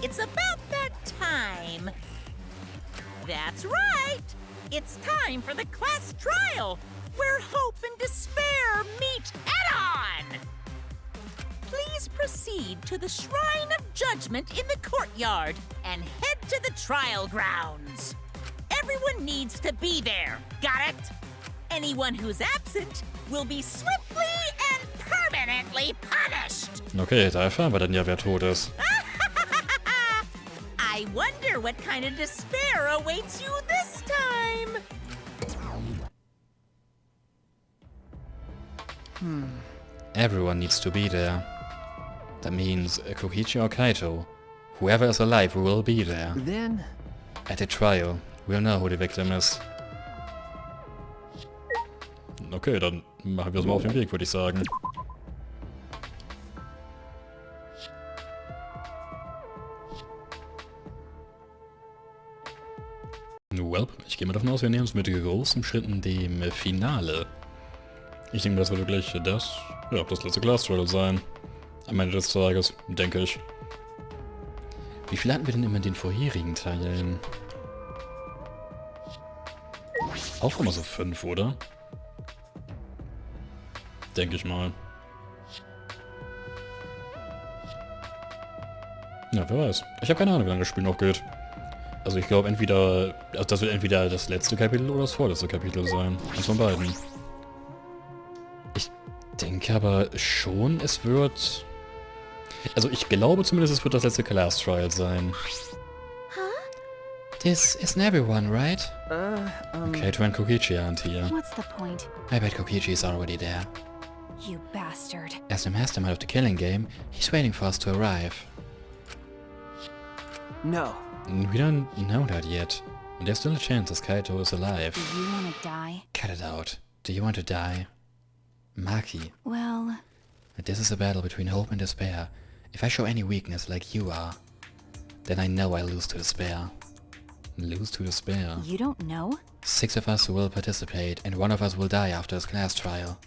it's about that time. That's right! It's time for the class trial, where hope and despair meet head-on! Please proceed to the Shrine of Judgment in the courtyard and head to the trial grounds. Everyone needs to be there, got it? Anyone who's absent will be swiftly and permanently punished. Okay, da erfahren wir dann ja, wer tot ist. I wonder what kind of despair awaits you this time. Everyone needs to be there. That means Kokichi or Kaito. Whoever is alive will be there. Then... At the trial, we'll know who the victim is. Okay, dann machen wir es mal auf den Weg, würde ich sagen. Well, ich gehe mal davon aus, wir nähern uns mit großen Schritten dem Finale. Ich denke, das wird wirklich das letzte Class-Trial sein. Am Ende des Tages, denke ich. Wie viel hatten wir denn immer in den vorherigen Teilen? Auch immer so 5, oder? Denke ich mal. Ja, wer weiß. Ich habe keine Ahnung, wie lange das Spiel noch geht. Also ich glaube entweder... Also das wird entweder das letzte Kapitel oder das vorletzte Kapitel sein. Eins von beiden. Ich denke aber schon, es wird... Also ich glaube zumindest, es wird das letzte Class Trial sein. This isn't everyone, right? Kaito and Kokichi aren't here. What's the point? I bet Kokichi is already there. You bastard. As the mastermind of the killing game, he's waiting for us to arrive. No. We don't know that yet. And there's still a chance that Kaito is alive. Do you want to die? Cut it out. Do you want to die? Maki. Well... This is a battle between hope and despair. If I show any weakness like you are, then I know I lose to despair. Lose to despair. You don't know? 6 of us will participate, and 1 of us will die after this class trial.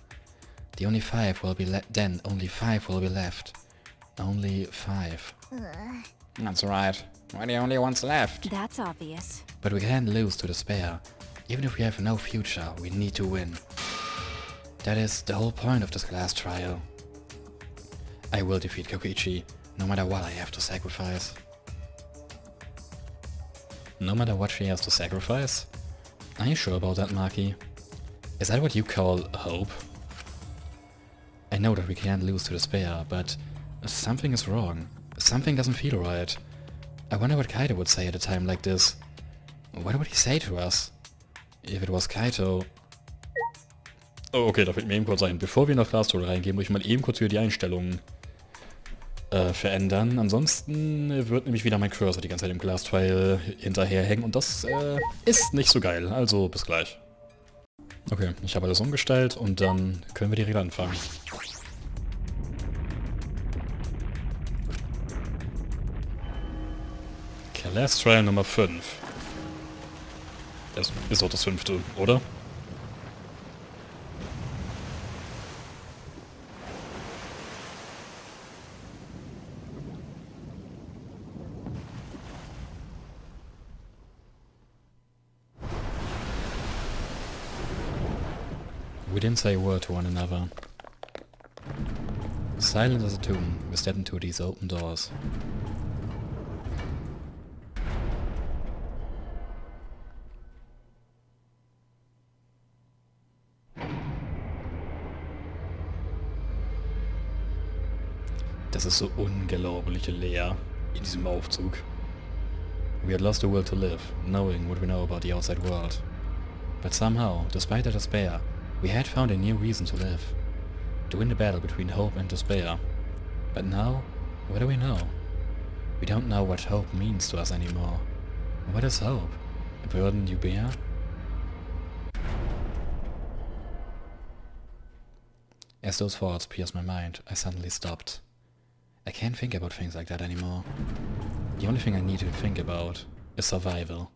The only 5 will be then only 5 will be left. Only 5. That's right. We're the only ones left. That's obvious. But we can't lose to despair. Even if we have no future, we need to win. That is the whole point of this class trial. I will defeat Kokichi, no matter what I have to sacrifice. No matter what she has to sacrifice? Are you sure about that, Maki? Is that what you call hope? I know that we can't lose to despair, but something is wrong. Something doesn't feel right. I wonder what Kaito would say at a time like this. What would he say to us? If it was Kaito... Oh, okay, da fällt mir eben kurz ein. Bevor wir in das Class-Tool reingehen, muss ich mal eben kurz wieder die Einstellungen verändern. Ansonsten wird nämlich wieder mein Cursor die ganze Zeit im Glass-File hinterherhängen und das ist nicht so geil. Also bis gleich. Okay, ich habe alles umgestellt und dann können wir direkt anfangen. Class Trial Nummer 5. Das ist auch das 5., oder? We didn't say a word to one another. Silent as a tomb, we stepped into these open doors. Das ist so unglaublich leer in diesem Aufzug. We had lost the will to live, knowing what we know about the outside world. But somehow, despite the despair, we had found a new reason to live. To win the battle between hope and despair. But now, what do we know? We don't know what hope means to us anymore. What is hope? A burden you bear? As those thoughts pierced my mind, I suddenly stopped. I can't think about things like that anymore. The only thing I need to think about is survival.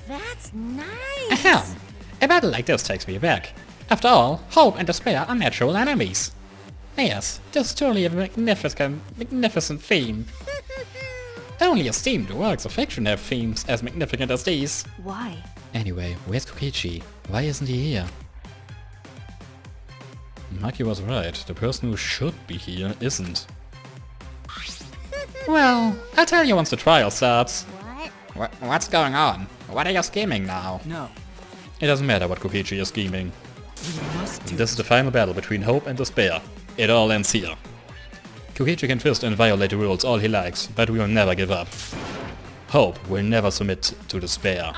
That's nice! Ahem! A battle like this takes me back. After all, hope and despair are natural enemies. Yes, this is truly a magnificent theme. Only esteemed works of fiction have themes as magnificent as these. Why? Anyway, where's Kokichi? Why isn't he here? Maki was right. The person who should be here isn't. Well, I'll tell you once the trial starts. What? What's going on? What are you scheming now? No. It doesn't matter what Kokichi is scheming. We must do This is the final battle between hope and despair. It all ends here. Kokichi can twist and violate the rules all he likes, but we will never give up. Hope will never submit to despair.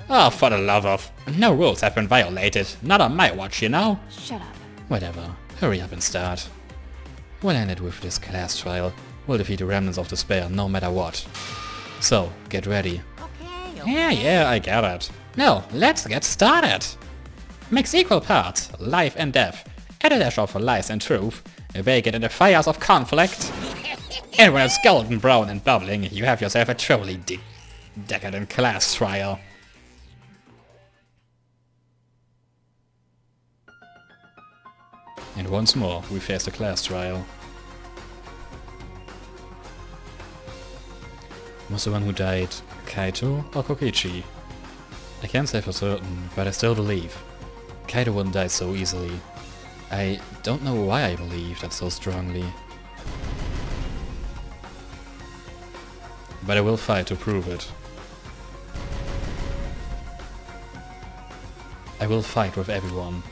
Oh, for the love of... No rules have been violated. Not on my watch, you know? Shut up. Whatever. Hurry up and start. We'll end it with this class trial. We'll defeat the remnants of despair no matter what. So, get ready. Okay. Yeah, I get it. No, let's get started. Mix equal parts, life and death. Add a dash of lies and truth. Bake it in the fires of conflict. And when it's golden brown and bubbling, you have yourself a truly decadent class trial. And once more, we face a class trial. Was the one who died Kaito or Kokichi? I can't say for certain, but I still believe. Kaito wouldn't die so easily. I don't know why I believe that so strongly. But I will fight to prove it. I will fight with everyone.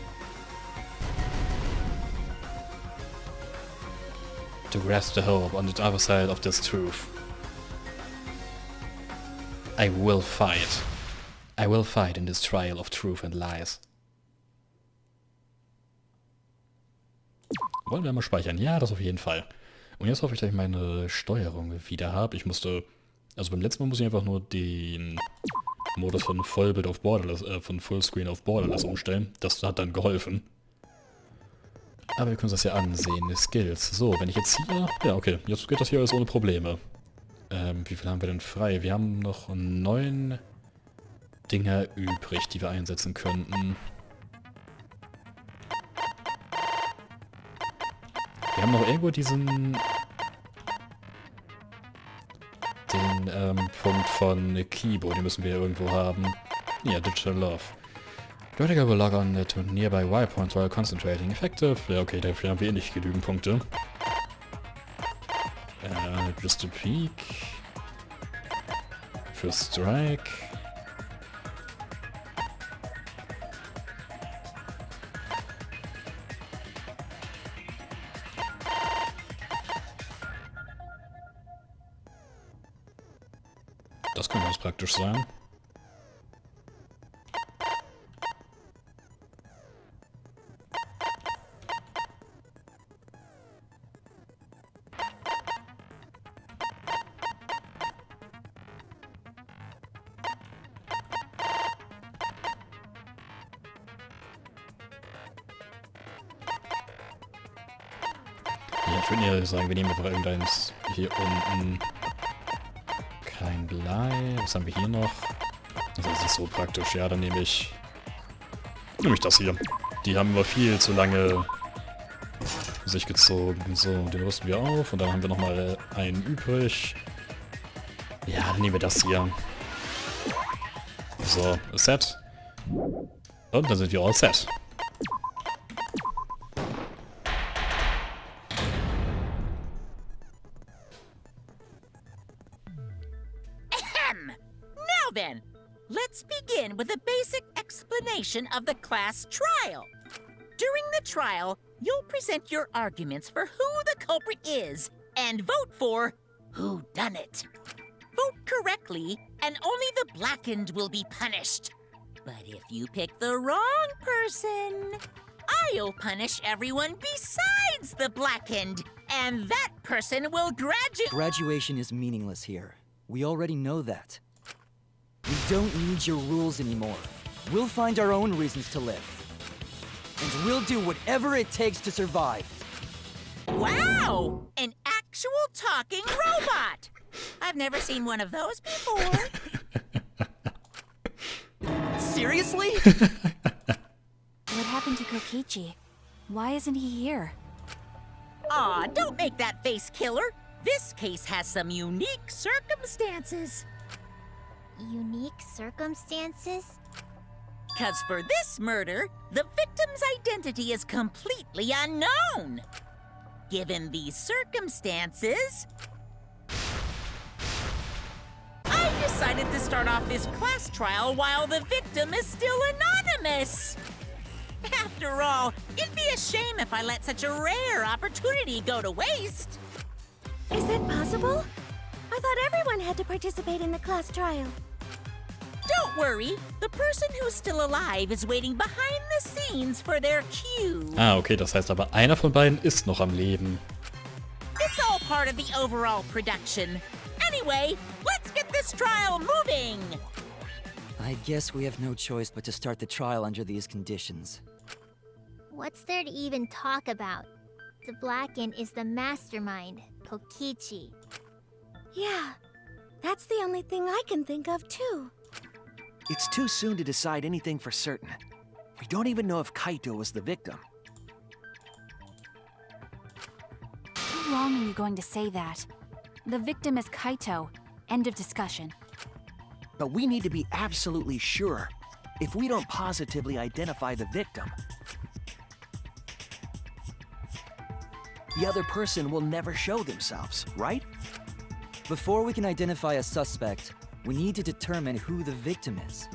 To grasp the hope on the other side of this truth. I will fight. I will fight in this trial of truth and lies. Wollen wir mal speichern? Ja, das auf jeden Fall. Und jetzt hoffe ich, dass ich meine Steuerung wieder habe. Ich musste... Also beim letzten Mal muss ich einfach nur den Modus von Vollbild auf Borderless, von Fullscreen auf Borderless umstellen. Das hat dann geholfen. Aber wir können das ja ansehen. Skills. So, wenn ich jetzt hier... Ja, okay. Jetzt geht das hier alles ohne Probleme. Wie viel haben wir denn frei? Wir haben noch 9 Dinger übrig, die wir einsetzen könnten. Wir haben noch irgendwo den Punkt von Kibo, den müssen wir ja irgendwo haben. Ja, Digital Love. Critical will log on to nearby waypoints while concentrating. Effective. Ja, okay, dafür haben wir eh nicht genügend Punkte. Just a peek. Für Strike. Das könnte ganz praktisch sein. Ja, ich würde eher sagen, wir nehmen einfach irgendeins hier unten. Kein Blei. Was haben wir hier noch? Das ist nicht so praktisch. Ja, dann nehme ich das hier. Die haben immer viel zu lange sich gezogen. So, den rüsten wir auf und dann haben wir nochmal einen übrig. Ja, dann nehmen wir das hier. So, set. Und dann sind wir all set. Now then, let's begin with a basic explanation of the class trial. During the trial, you'll present your arguments for who the culprit is and vote for who done it. Vote correctly, and only the blackened will be punished. But if you pick the wrong person, I'll punish everyone besides the blackened, and that person will graduate. Graduation is meaningless here. We already know that. We don't need your rules anymore. We'll find our own reasons to live. And we'll do whatever it takes to survive. Wow! An actual talking robot! I've never seen one of those before. Seriously? What happened to Kokichi? Why isn't he here? Aw, don't make that face, killer. This case has some unique circumstances. Unique circumstances? 'Cause for this murder, the victim's identity is completely unknown. Given these circumstances, I decided to start off this class trial while the victim is still anonymous. After all, it'd be a shame if I let such a rare opportunity go to waste. Is that possible? I thought everyone had to participate in the class trial. Don't worry, the person who's still alive is waiting behind the scenes for their cue. Ah, okay, das heißt aber, einer von beiden ist noch am Leben. It's all part of the overall production. Anyway, let's get this trial moving. I guess we have no choice but to start the trial under these conditions. What's there to even talk about? The Blackened is the mastermind, Kokichi. Yeah, that's the only thing I can think of too. It's too soon to decide anything for certain. We don't even know if Kaito was the victim. How long are you going to say that? The victim is Kaito. End of discussion. But we need to be absolutely sure. If we don't positively identify the victim, the other person will never show themselves, right? Before we can identify a suspect, we need to determine who the victim is.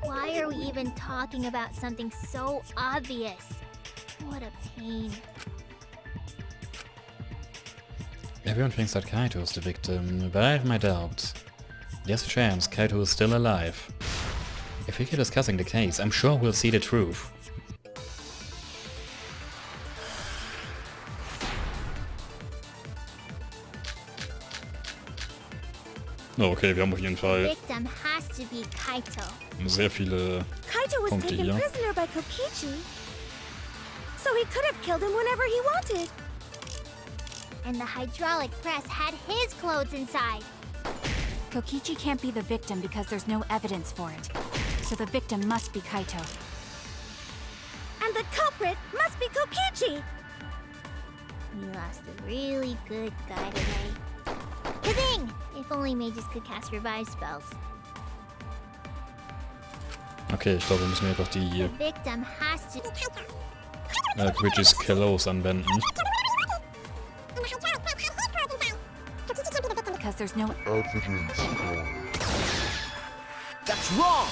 Why are we even talking about something so obvious? What a pain. Everyone thinks that Kaito is the victim, but I have my doubts. There's a chance Kaito is still alive. If we keep discussing the case, I'm sure we'll see the truth. Oh, okay, wir haben auf jeden Fall Victim has to be Kaito. sehr viele Kaito was Punkte taken hier. prisoner by Kokichi, so he could have killed him whenever he wanted. And the hydraulic press had his clothes inside. Kokichi can't be the victim because there's no evidence for it. So the victim must be Kaito. And the culprit must be Kokichi! We lost a really good guy today. Kazing! If only mages could cast revive spells. Okay, ich glaube, wir müssen einfach die The victim has to... Bridges Killos anwenden. Because there's no That's wrong!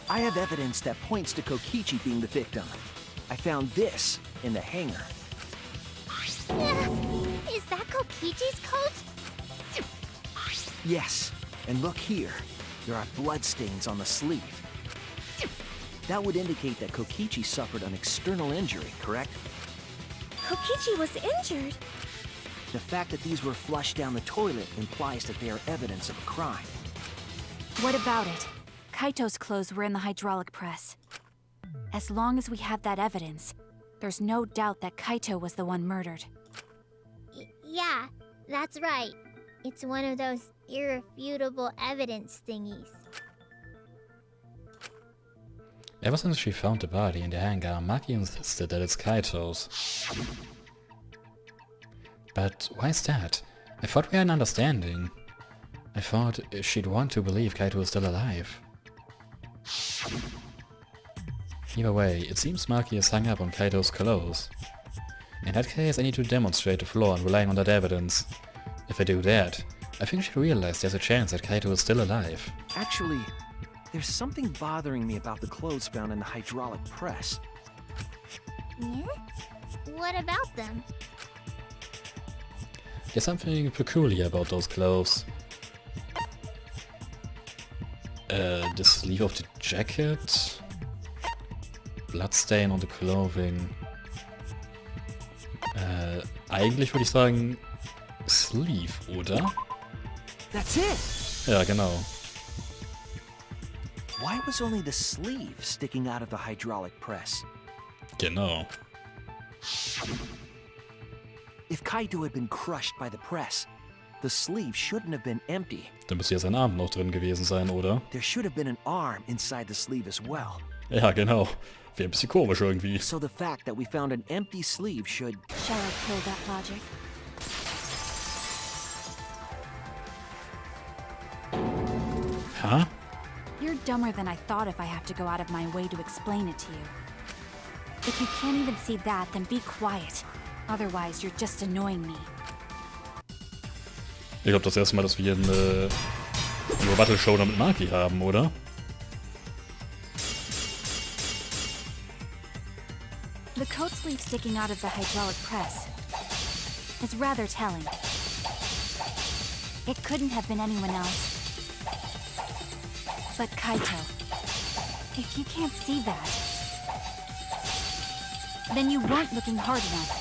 I have evidence that points to Kokichi being the victim. I found this in the hangar. Is that Kokichi's coat? Yes, and look here. There are bloodstains on the sleeve. That would indicate that Kokichi suffered an external injury, correct? Kokichi was injured. The fact that these were flushed down the toilet implies that they are evidence of a crime. What about it? Kaito's clothes were in the hydraulic press. As long as we have that evidence, there's no doubt that Kaito was the one murdered. Yeah, that's right. It's one of those irrefutable evidence thingies. Ever since she found the body in the hangar, Maki insisted that it's Kaito's. But why is that? I thought we had an understanding. I thought she'd want to believe Kaito was still alive. Either way, it seems Maki is hung up on Kaito's clothes. In that case, I need to demonstrate the flaw in relying on that evidence. If I do that, I think she'll realize there's a chance that Kaito is still alive. Actually, there's something bothering me about the clothes found in the hydraulic press. Yeah? What about them? There's something peculiar about those clothes. The sleeve of the jacket, bloodstain on the clothing. Eigentlich würde ich sagen Sleeve, oder? That's it! Ja, genau. Why was only the sleeve sticking out of the hydraulic press? Genau. If Kaito had been crushed by the press, The sleeve shouldn't have been empty. Da müsste ja sein Arm noch drin gewesen sein, oder? There should have been an arm inside the sleeve as well. Ja, genau. Wäre ein bisschen komisch irgendwie. So the fact that we found an empty sleeve should... Shall I kill that logic? Huh? You're dumber than I thought if I have to go out of my way to explain it to you. If you can't even see that, then be quiet. Otherwise, you're just annoying me. Ich glaube, das erste Mal, dass wir eine Battle-Show mit Maki haben, oder? The coat sleeve sticking out of the hydraulic press is rather telling. It couldn't have been anyone else but Kaito. If you can't see that, then you weren't looking hard enough.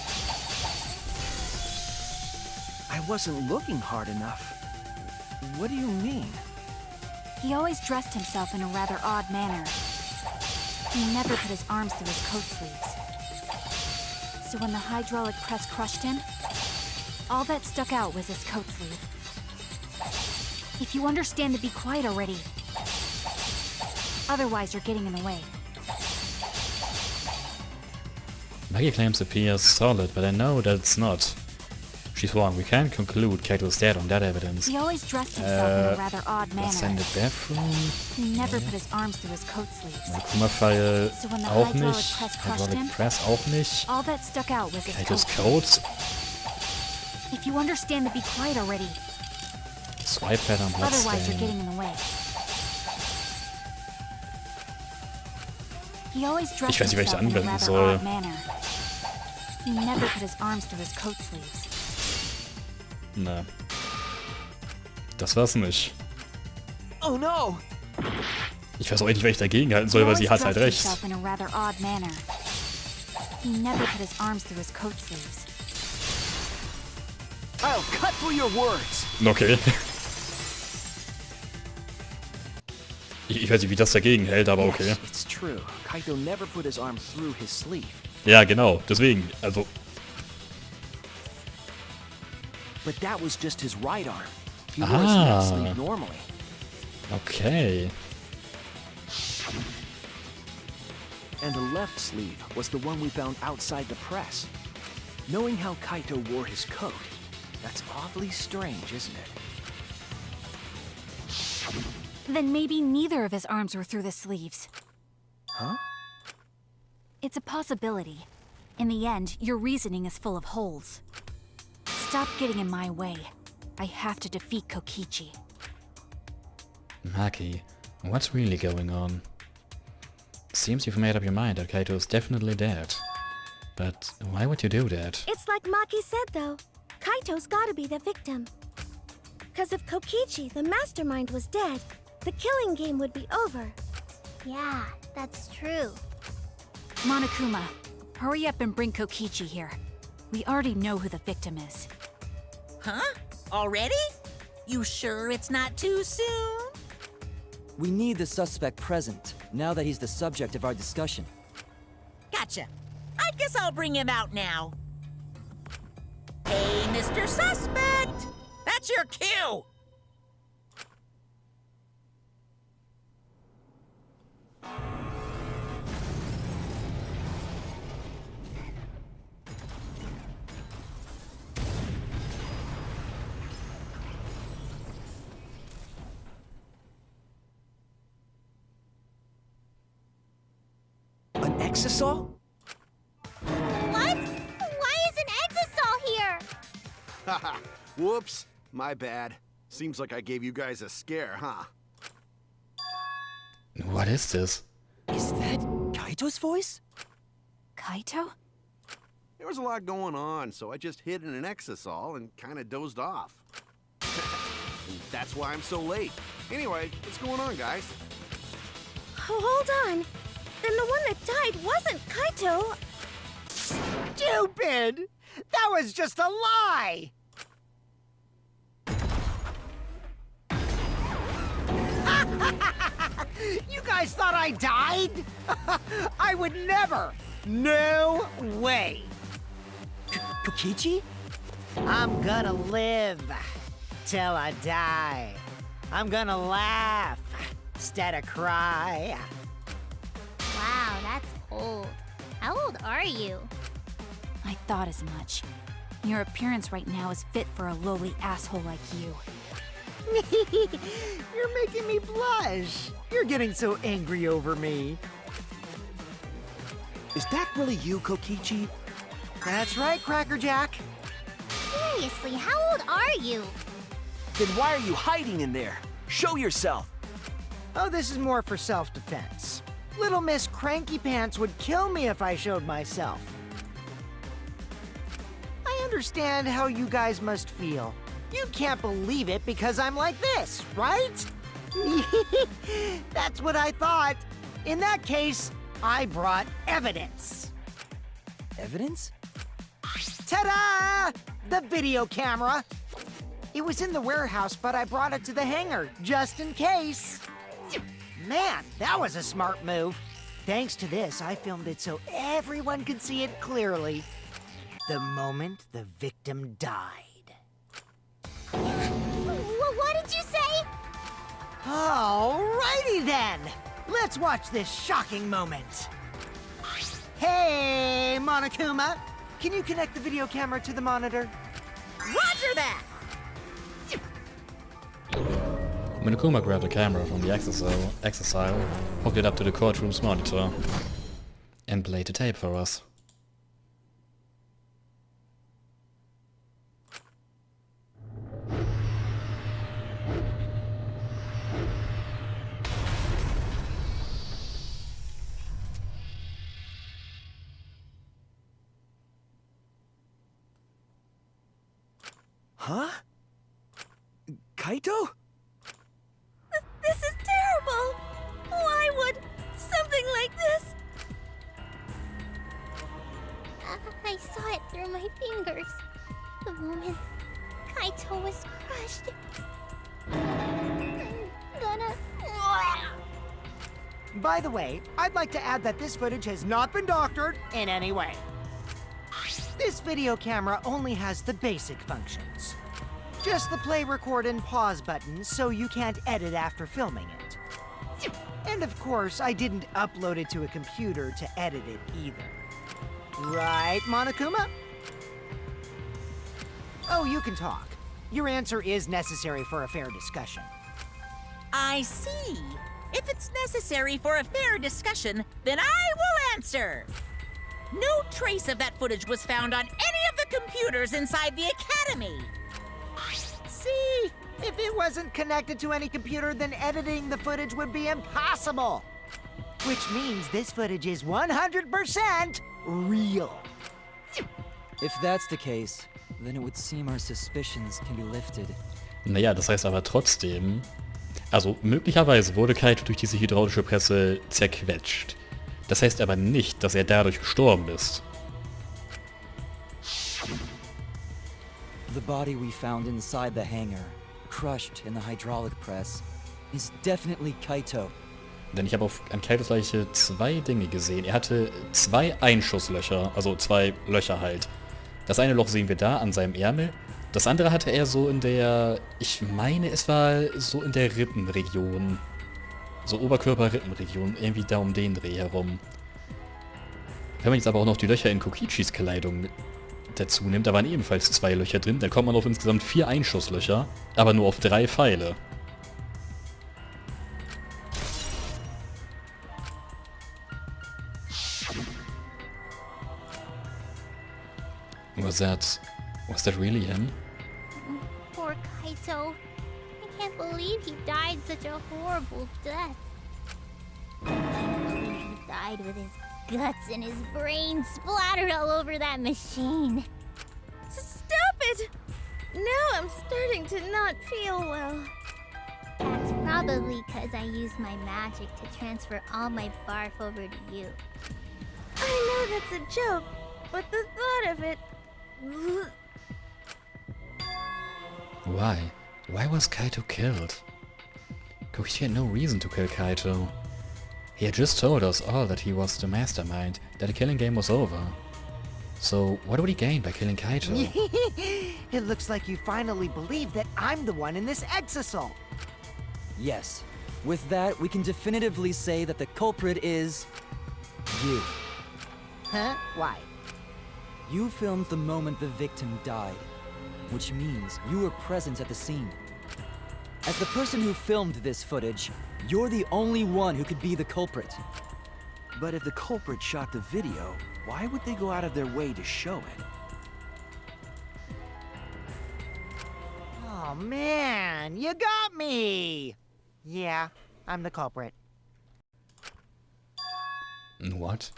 I wasn't looking hard enough. What do you mean? He always dressed himself in a rather odd manner. He never put his arms through his coat sleeves. So when the hydraulic press crushed him, all that stuck out was his coat sleeve. If you understand to be quiet already. Otherwise, you're getting in the way. Maggie claims appears solid, but I know that it's not. She's wrong. We can't conclude Kaito's dead on that evidence. He always dressed himself in a rather odd Was in manner. the bathroom? He never put his arms through his coat sleeves. Kuma-Pfeil So when the auch hydraulic nicht. press crushed Hydraulic him, Press auch nicht. all that stuck out was his Kaito's coat. Coat. If you understand to be quiet already. Swipe Pattern Otherwise, you're Bloodstain. getting in the way. He always dressed Ich weiß nicht, wer ich himself in a anwenden rather soll. odd manner. He never put his arms through his coat sleeves. Na. Das war's nicht. Oh no! Ich weiß auch nicht, wer ich dagegen halten soll, He weil sie always hat halt dressed recht. himself in a rather odd manner. He never put his arms through his coat sleeves. I'll cut through your words! Okay. Ich weiß nicht, wie das dagegen hält, aber okay. Yes, it's true. Kaito never put his arm through his sleeve. Ja, genau. Deswegen. Also, But that was just his right arm. He wore his left sleeve normally. okay. And the left sleeve was the one we found outside the press. Knowing how Kaito wore his coat, that's awfully strange, isn't it? Then maybe neither of his arms were through the sleeves. Huh? It's a possibility. In the end, your reasoning is full of holes. Stop getting in my way. I have to defeat Kokichi. Maki, what's really going on? Seems you've made up your mind that Kaito is definitely dead. But why would you do that? It's like Maki said, though. Kaito's gotta be the victim. Because if Kokichi, the mastermind, was dead, the killing game would be over. Yeah, that's true. Monokuma, hurry up and bring Kokichi here. We already know who the victim is. Huh? Already? You sure it's not too soon? We need the suspect present, now that he's the subject of our discussion. Gotcha. I guess I'll bring him out now. Hey, Mr. Suspect! That's your cue! An exisal? What? Why is an exisal here? Haha, whoops. My bad. Seems like I gave you guys a scare, huh? What is this? Is that Kaito's voice? Kaito? There was a lot going on, so I just hid in an exisal and kind of dozed off. And that's why I'm so late. Anyway, what's going on, guys? Oh, hold on. Then the one that died wasn't Kaito. Stupid! That was just a lie! You guys thought I died? I would never! No way! Kokichi? I'm gonna live. till I die. I'm gonna laugh instead of cry. Wow, that's old. How old are you? I thought as much. Your appearance right now is fit for a lowly asshole like you. You're making me blush. You're getting so angry over me. Is that really you, Kokichi? That's right, Crackerjack. Seriously, how old are you? Then why are you hiding in there? Show yourself! Oh, this is more for self-defense. Little Miss Cranky Pants would kill me if I showed myself. I understand how you guys must feel. You can't believe it because I'm like this, right? That's what I thought. In that case, I brought evidence. Evidence? Ta-da! The video camera. It was in the warehouse, but I brought it to the hangar, just in case. Man, that was a smart move. Thanks to this, I filmed it so everyone could see it clearly. The moment the victim died. What did you say? Alrighty then! Let's watch this shocking moment. Hey, Monokuma! Can you connect the video camera to the monitor? Roger that! Monokuma grabbed a camera from the exercise, hooked it up to the courtroom's monitor, and played the tape for us. Huh? Kaito? This is terrible! Why would something like this? I saw it through my fingers. The moment Kaito was crushed. I'm gonna... By the way, I'd like to add that this footage has not been doctored in any way. This video camera only has the basic functions. Just the play, record, and pause buttons, so you can't edit after filming it. And of course, I didn't upload it to a computer to edit it either. Right, Monokuma? Oh, you can talk. Your answer is necessary for a fair discussion. I see. If it's necessary for a fair discussion, then I will answer. No trace of that footage was found on any of the computers inside the academy. See? If it wasn't connected to any computer, then editing the footage would be impossible. Which means this footage is 100% real. If that's the case, then it would seem our suspicions can be lifted. Naja, das heißt aber trotzdem... Also, möglicherweise wurde Kaito durch diese hydraulische Presse zerquetscht. Das heißt aber nicht, dass er dadurch gestorben ist. The body we found inside the hangar, crushed in the hydraulic press, is definitely Kaito. Denn ich habe an Kaitos Leiche zwei Dinge gesehen. Er hatte zwei Einschusslöcher, also zwei Löcher halt. Das eine Loch sehen wir da an seinem Ärmel. Das andere hatte er so in der, ich meine es war so in der Rippenregion. So Oberkörper-Rippenregion, irgendwie da um den Dreh herum. Wenn man jetzt aber auch noch die Löcher in Kokichis Kleidung dazu nimmt, da waren ebenfalls zwei Löcher drin, dann kommt man auf insgesamt 4 Einschusslöcher, aber nur auf 3 Pfeile. Was that really him? Poor Kaito. I can't believe he died such a horrible death. I can't believe he died with his guts and his brains splattered all over that machine. Stop it! Now I'm starting to not feel well. That's probably because I used my magic to transfer all my barf over to you. I know that's a joke, but the thought of it... Why? Why was Kaito killed? Kokichi had no reason to kill Kaito. He had just told us all that he was the mastermind, that the killing game was over. So, what would he gain by killing Kaito? It looks like you finally believe that I'm the one in this exasol. Yes. With that, we can definitively say that the culprit is... you. Huh? Why? You filmed the moment the victim died, which means you were present at the scene. As the person who filmed this footage, you're the only one who could be the culprit. But if the culprit shot the video, why would they go out of their way to show it? Oh man, you got me! Yeah, I'm the culprit. What?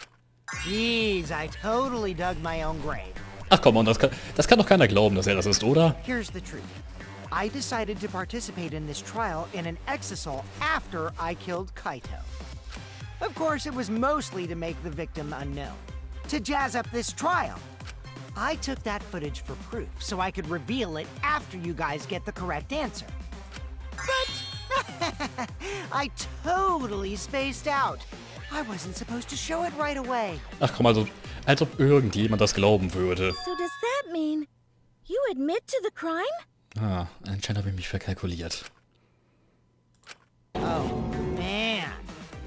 Jeez, I totally dug my own grave. Ach komm, das kann doch keiner glauben, dass er das ist, oder? Here's the truth. I decided to participate in this trial in an exasol after I killed Kaito. Of course, it was mostly to make the victim unknown, to jazz up this trial. I took that footage for proof, so I could reveal it after you guys get the correct answer. But I totally spaced out. I wasn't supposed to show it right away. Ach komm, also, als ob irgendjemand das glauben würde. So does that mean you admit to the crime? Ah, anscheinend habe ich mich verkalkuliert. Oh, man.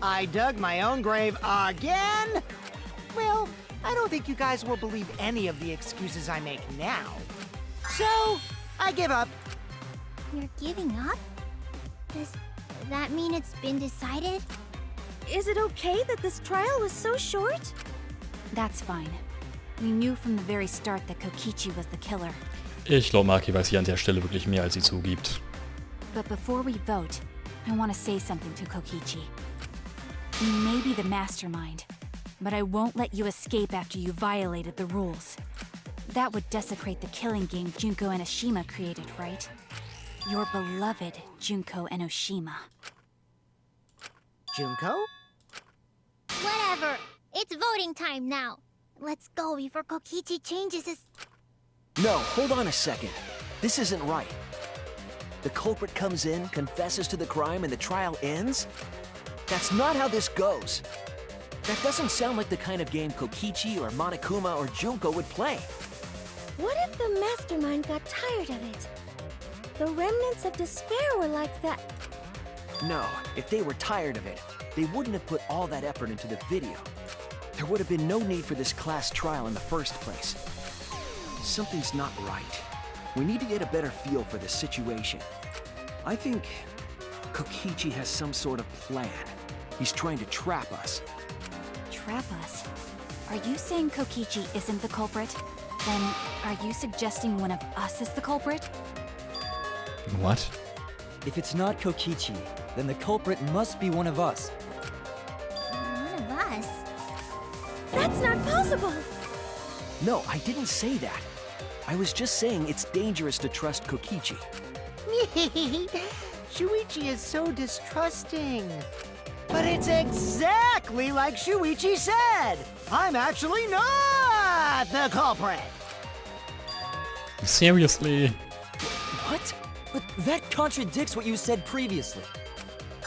I dug my own grave again? Well, I don't think you guys will believe any of the excuses I make now. So, I give up. You're giving up? Does that mean it's been decided? Is it okay that this trial was so short? That's fine. We knew from the very start that Kokichi was the killer. Ich glaube, Maki weiß hier an der Stelle wirklich mehr, als sie zugibt. But before we vote, I want to say something to Kokichi. You may be the mastermind, but I won't let you escape after you violated the rules. That would desecrate the killing game Junko Enoshima created, right? Your beloved Junko Enoshima. Junko? Whatever. It's voting time now. Let's go before Kokichi changes his... No, hold on a second. This isn't right. The culprit comes in, confesses to the crime, and the trial ends? That's not how this goes. That doesn't sound like the kind of game Kokichi or Monokuma or Junko would play. What if the mastermind got tired of it? The remnants of despair were like that. No, if they were tired of it, they wouldn't have put all that effort into the video. There would have been no need for this class trial in the first place. Something's not right. We need to get a better feel for the situation. I think Kokichi has some sort of plan. He's trying to trap us. Trap us? Are you saying Kokichi isn't the culprit? Then, are you suggesting one of us is the culprit? What? If it's not Kokichi, then the culprit must be one of us. One of us? That's not possible! No, I didn't say that. I was just saying it's dangerous to trust Kokichi. Shuichi is so distrusting. But it's exactly like Shuichi said! I'm actually not the culprit! Seriously? What? But that contradicts what you said previously.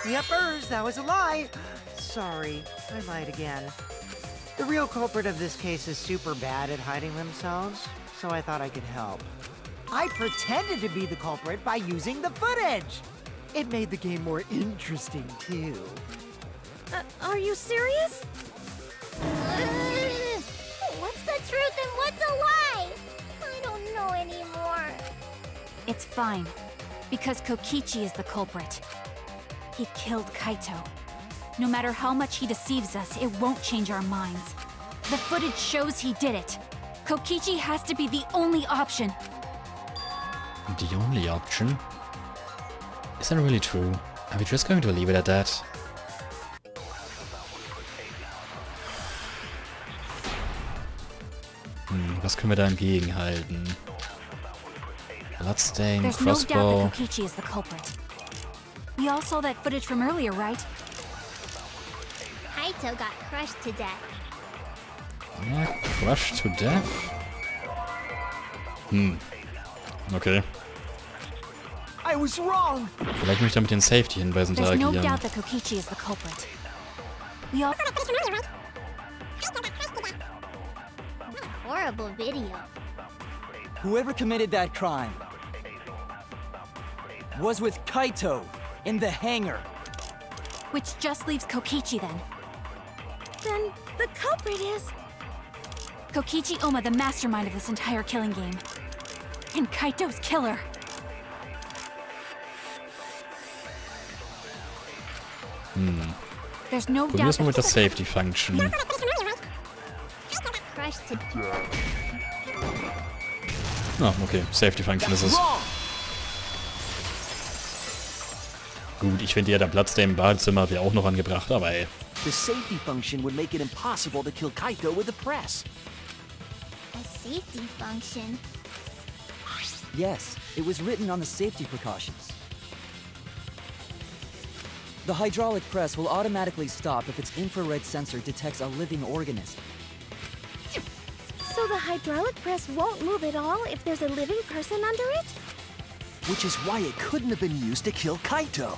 Yepers, that was a lie. Sorry, I lied again. The real culprit of this case is super bad at hiding themselves, so I thought I could help. I pretended to be the culprit by using the footage! It made the game more interesting, too. Are you serious? What's the truth and what's a lie? I don't know anymore. It's fine, because Kokichi is the culprit. He killed Kaito. No matter how much he deceives us, it won't change our minds. The footage shows he did it. Kokichi has to be the only option. The only option? Is that really true? Are we just going to leave it at that? Was können wir da entgegenhalten? Bloodstain, There's no crossbow. doubt that Kokichi is the culprit. We all saw that footage from earlier, right? Kaito got crushed to death. Crushed to death? Okay. I was wrong! Vielleicht möchte er mit den Safety-Hinweisen There's no interagieren. doubt that Kokichi is the culprit. We all... Horrible video. Whoever committed that crime was with Kaito in the hangar. Which just leaves Kokichi then. Then the culprit is... Kokichi Oma, the mastermind of this entire killing game. And Kaito's killer. There's no doubt Probieren wir mit der that... Safety Function. Crushed to death. Ah, okay. Safety Function ist es. Gut, ich finde ja, der Platz, der im Badezimmer wäre auch noch angebracht, aber ey. The safety function would make it impossible to kill Kaito with the press. A safety function. Yes, it was written on the safety precautions. The hydraulic press will automatically stop if its infrared sensor detects a living organism. So the hydraulic press won't move at all if there's a living person under it? Which is why it couldn't have been used to kill Kaito.